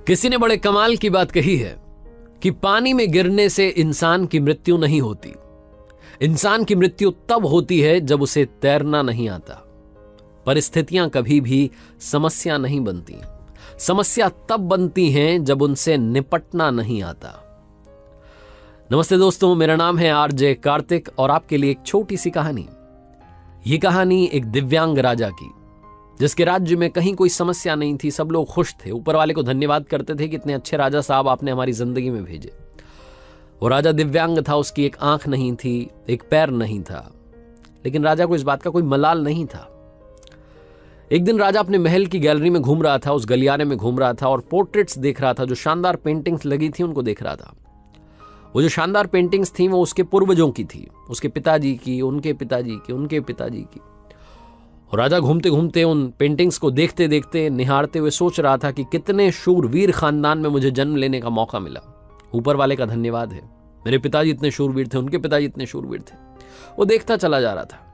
किसी ने बड़े कमाल की बात कही है कि पानी में गिरने से इंसान की मृत्यु नहीं होती। इंसान की मृत्यु तब होती है जब उसे तैरना नहीं आता। परिस्थितियां कभी भी समस्या नहीं बनती। समस्या तब बनती हैं जब उनसे निपटना नहीं आता। नमस्ते दोस्तों, मेरा नाम है आरजे कार्तिक और आपके लिए एक छोटी सी कहानी। यह कहानी एक दिव्यांग राजा की, जिसके राज्य में कहीं कोई समस्या नहीं थी। सब लोग खुश थे, ऊपर वाले को धन्यवाद करते थे कि इतने अच्छे राजा साहब आपने हमारी जिंदगी में भेजे। वो राजा दिव्यांग था, उसकी एक आंख नहीं थी, एक पैर नहीं था, लेकिन राजा को इस बात का कोई मलाल नहीं था। एक दिन राजा अपने महल की गैलरी में घूम रहा था, उस गलियारे में घूम रहा था और पोर्ट्रेट्स देख रहा था। जो शानदार पेंटिंग्स लगी थी उनको देख रहा था। वो जो शानदार पेंटिंग्स थी वो उसके पूर्वजों की थी, उसके पिताजी की, उनके पिताजी की, उनके पिताजी की। और राजा घूमते घूमते उन पेंटिंग्स को देखते देखते, निहारते हुए सोच रहा था कि कितने शूरवीर खानदान में मुझे जन्म लेने का मौका मिला। ऊपर वाले का धन्यवाद है, मेरे पिताजी इतने शूरवीर थे, उनके पिताजी इतने शूरवीर थे। वो देखता चला जा रहा था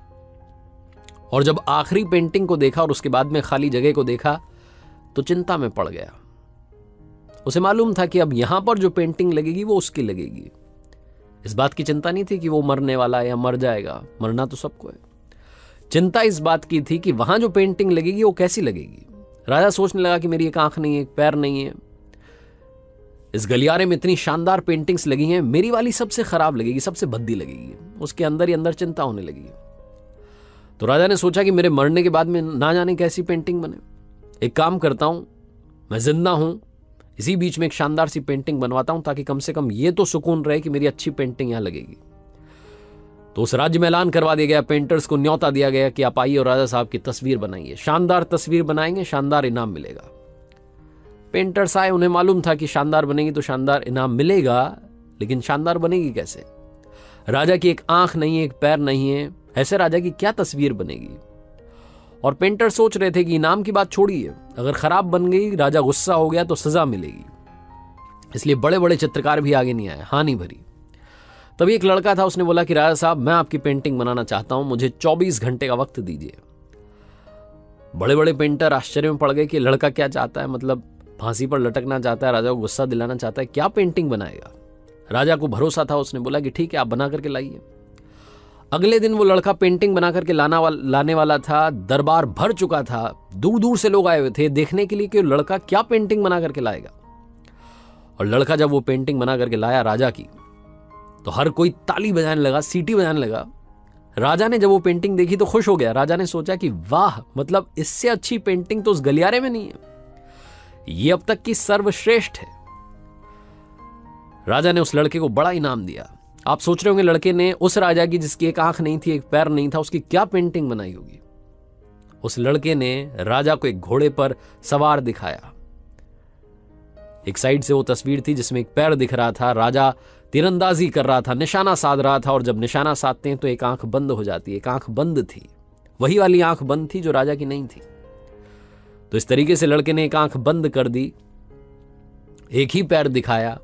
और जब आखिरी पेंटिंग को देखा और उसके बाद में खाली जगह को देखा तो चिंता में पड़ गया। उसे मालूम था कि अब यहां पर जो पेंटिंग लगेगी वो उसकी लगेगी। इस बात की चिंता नहीं थी कि वो मरने वाला है या मर जाएगा, मरना तो सबको है। चिंता इस बात की थी कि वहां जो पेंटिंग लगेगी वो कैसी लगेगी। राजा सोचने लगा कि मेरी एक आंख नहीं है, एक पैर नहीं है, इस गलियारे में इतनी शानदार पेंटिंग्स लगी हैं, मेरी वाली सबसे खराब लगेगी, सबसे भद्दी लगेगी। उसके अंदर ही अंदर चिंता होने लगी। तो राजा ने सोचा कि मेरे मरने के बाद में ना जाने कैसी पेंटिंग बने। एक काम करता हूं, मैं जिंदा हूं, इसी बीच में एक शानदार सी पेंटिंग बनवाता हूं ताकि कम से कम ये तो सुकून रहे कि मेरी अच्छी पेंटिंग यहां लगेगी। तो उस राज्य में ऐलान करवा दिया गया, पेंटर्स को न्योता दिया गया कि आप आइए और राजा साहब की तस्वीर बनाइए। शानदार तस्वीर बनाएंगे, शानदार इनाम मिलेगा। पेंटर्स आए, उन्हें मालूम था कि शानदार बनेगी तो शानदार इनाम मिलेगा, लेकिन शानदार बनेगी कैसे? राजा की एक आंख नहीं है, एक पैर नहीं है, ऐसे राजा की क्या तस्वीर बनेगी? और पेंटर सोच रहे थे कि इनाम की बात छोड़िए, अगर खराब बन गई, राजा गुस्सा हो गया तो सजा मिलेगी। इसलिए बड़े बड़े चित्रकार भी आगे नहीं आए, हानि भरी। तभी एक लड़का था, उसने बोला कि राजा साहब, मैं आपकी पेंटिंग बनाना चाहता हूं, मुझे 24 घंटे का वक्त दीजिए। बड़े बड़े पेंटर आश्चर्य में पड़ गए कि लड़का क्या चाहता है, मतलब फांसी पर लटकना चाहता है, राजा को गुस्सा दिलाना चाहता है, क्या पेंटिंग बनाएगा? राजा को भरोसा था, उसने बोला कि ठीक है, आप बना करके लाइए। अगले दिन वो लड़का पेंटिंग बना करके लाने वाला था। दरबार भर चुका था, दूर दूर से लोग आए हुए थे देखने के लिए कि लड़का क्या पेंटिंग बना करके लाएगा। और लड़का जब वो पेंटिंग बना करके लाया राजा की, तो हर कोई ताली बजाने लगा, सीटी बजाने लगा। राजा ने जब वो पेंटिंग देखी तो खुश हो गया। राजा ने सोचा कि वाह, मतलब इससे अच्छी पेंटिंग तो उस गलियारे में नहीं है, ये अब तक की सर्वश्रेष्ठ है। राजा ने उस लड़के को बड़ा इनाम दिया। आप सोच रहे होंगे लड़के ने उस राजा की जिसकी एक आंख नहीं थी, एक पैर नहीं था, उसकी क्या पेंटिंग बनाई होगी। उस लड़के ने राजा को एक घोड़े पर सवार दिखाया। एक साइड से वो तस्वीर थी जिसमें एक पैर दिख रहा था, राजा तीरंदाजी कर रहा था, निशाना साध रहा था, और जब निशाना साधते हैं तो एक आंख बंद हो जाती है। एक आंख बंद थी, वही वाली आंख बंद थी जो राजा की नहीं थी। तो इस तरीके से लड़के ने एक आंख बंद कर दी, एक ही पैर दिखाया,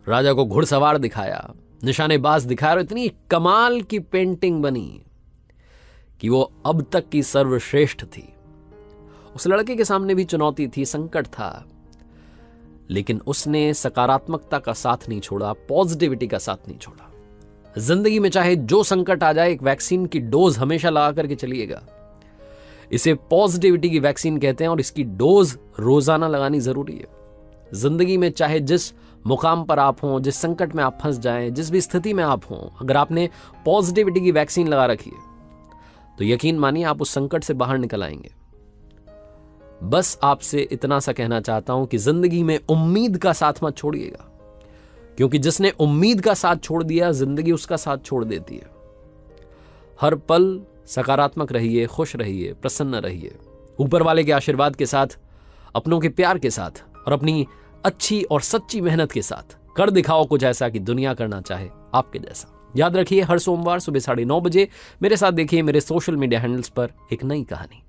राजा को घुड़सवार दिखाया, निशानेबाज दिखाया, और इतनी कमाल की पेंटिंग बनी कि वो अब तक की सर्वश्रेष्ठ थी। उस लड़के के सामने भी चुनौती थी, संकट था, लेकिन उसने सकारात्मकता का साथ नहीं छोड़ा, पॉजिटिविटी का साथ नहीं छोड़ा। जिंदगी में चाहे जो संकट आ जाए, एक वैक्सीन की डोज हमेशा लगा करके चलिएगा। इसे पॉजिटिविटी की वैक्सीन कहते हैं और इसकी डोज रोजाना लगानी जरूरी है। जिंदगी में चाहे जिस मुकाम पर आप हों, जिस संकट में आप फंस जाएं, जिस भी स्थिति में आप हों, अगर आपने पॉजिटिविटी की वैक्सीन लगा रखी है तो यकीन मानिए आप उस संकट से बाहर निकल आएंगे। बस आपसे इतना सा कहना चाहता हूं कि जिंदगी में उम्मीद का साथ मत छोड़िएगा, क्योंकि जिसने उम्मीद का साथ छोड़ दिया, जिंदगी उसका साथ छोड़ देती है। हर पल सकारात्मक रहिए, खुश रहिए, प्रसन्न रहिए, ऊपर वाले के आशीर्वाद के साथ, अपनों के प्यार के साथ और अपनी अच्छी और सच्ची मेहनत के साथ कर दिखाओ कुछ ऐसा कि दुनिया करना चाहे आपके जैसा। याद रखिए, हर सोमवार सुबह 9:30 बजे मेरे साथ देखिए मेरे सोशल मीडिया हैंडल्स पर एक नई कहानी।